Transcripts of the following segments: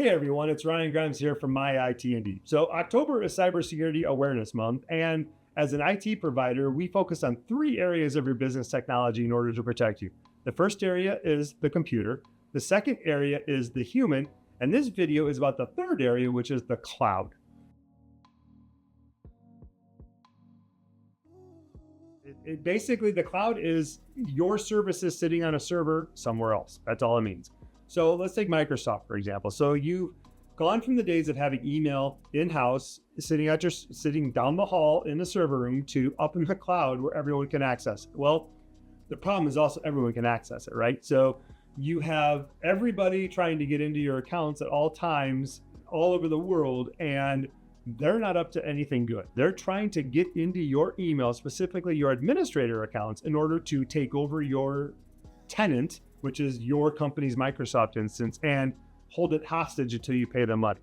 Hey everyone, it's Ryan Grimes here from My IT Indy. So October is Cybersecurity Awareness Month, and as an IT provider, we focus on three areas of your business technology in order to protect you. The first area is the computer. The second area is the human, and this video is about the third area, which is the cloud. Basically, the cloud is your services sitting on a server somewhere else. That's all it means. So let's take Microsoft, for example. So you've gone from the days of having email in-house, sitting down the hall in the server room, to up in the cloud where everyone can access it. Well, the problem is also everyone can access it, right? So you have everybody trying to get into your accounts at all times, all over the world, and they're not up to anything good. They're trying to get into your email, specifically your administrator accounts, in order to take over your tenant, which is your company's Microsoft instance, and hold it hostage until you pay them money.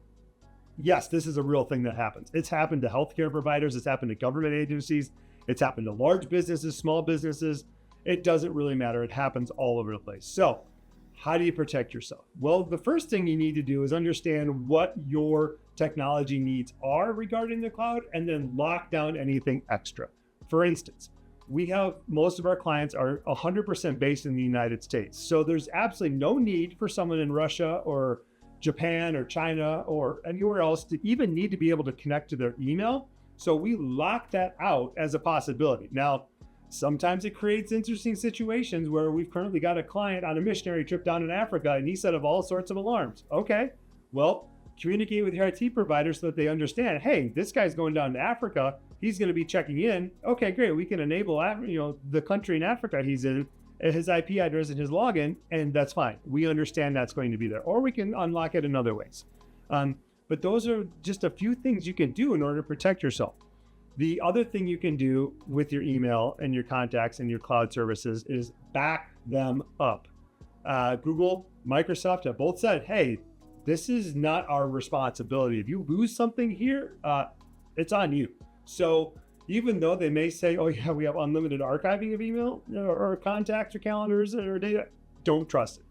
Yes, this is a real thing that happens. It's happened to healthcare providers. It's happened to government agencies. It's happened to large businesses, small businesses. It doesn't really matter. It happens all over the place. So how do you protect yourself? Well, the first thing you need to do is understand what your technology needs are regarding the cloud, and then lock down anything extra. For instance, most of our clients are 100% based in the United States. So there's absolutely no need for someone in Russia or Japan or China or anywhere else to even need to be able to connect to their email. So we lock that out as a possibility. Now, sometimes it creates interesting situations where we've currently got a client on a missionary trip down in Africa, and he set up all sorts of alarms. Okay, well, communicate with your IT provider so that they understand, hey, this guy's going down to Africa. He's going to be checking in. Okay, great. We can enable the country in Africa he's in, his IP address and his login, and that's fine. We understand that's going to be there. Or we can unlock it in other ways. But those are just a few things you can do in order to protect yourself. The other thing you can do with your email and your contacts and your cloud services is back them up. Google, Microsoft have both said, hey, this is not our responsibility. If you lose something here, it's on you. So even though they may say, oh yeah, we have unlimited archiving of email or contacts or calendars or data, don't trust it.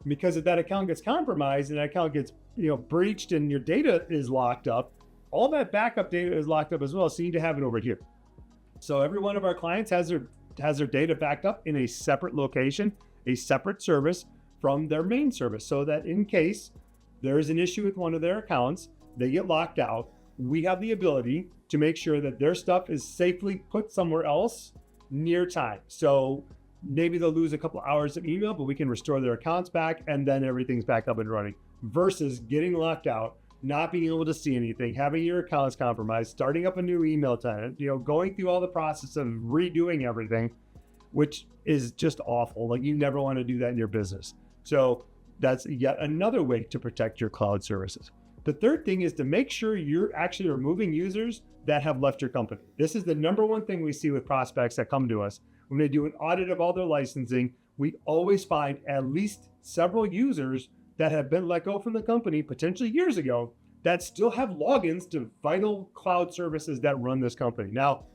Because if that account gets compromised and that account gets breached and your data is locked up, all that backup data is locked up as well. So you need to have it over here. So every one of our clients has their data backed up in a separate location, a separate service from their main service, so that in case there is an issue with one of their accounts, they get locked out, we have the ability to make sure that their stuff is safely put somewhere else near time. So maybe they'll lose a couple hours of email, but we can restore their accounts back, and then everything's back up and running, versus getting locked out, not being able to see anything, having your accounts compromised, starting up a new email tenant, going through all the process of redoing everything, which is just awful. Like, you never want to do that in your business. So that's yet another way to protect your cloud services. The third thing is to make sure you're actually removing users that have left your company. This is the number one thing we see with prospects that come to us. When they do an audit of all their licensing, we always find at least several users that have been let go from the company, potentially years ago, that still have logins to vital cloud services that run this company. Now,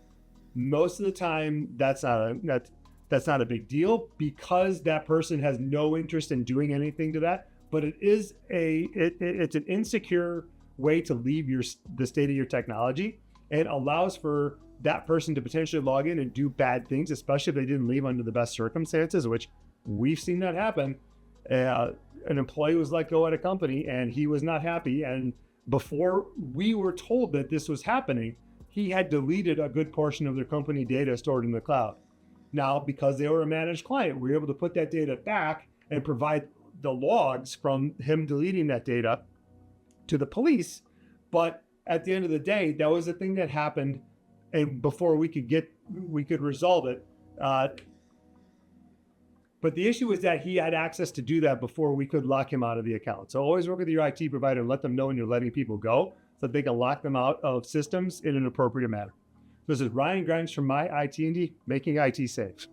most of the time, that's not a big deal, because that person has no interest in doing anything to that. But it is it's an insecure way to leave the state of your technology, and allows for that person to potentially log in and do bad things, especially if they didn't leave under the best circumstances, which we've seen that happen. An employee was let go at a company and he was not happy. And before we were told that this was happening, he had deleted a good portion of their company data stored in the cloud. Now, because they were a managed client, we were able to put that data back and provide the logs from him deleting that data to the police. But at the end of the day, that was a thing that happened, and before we could resolve it. But the issue is that he had access to do that before we could lock him out of the account. So always work with your IT provider and let them know when you're letting people go, so that they can lock them out of systems in an appropriate manner. This is Ryan Grimes from My IT Indy, making IT safe.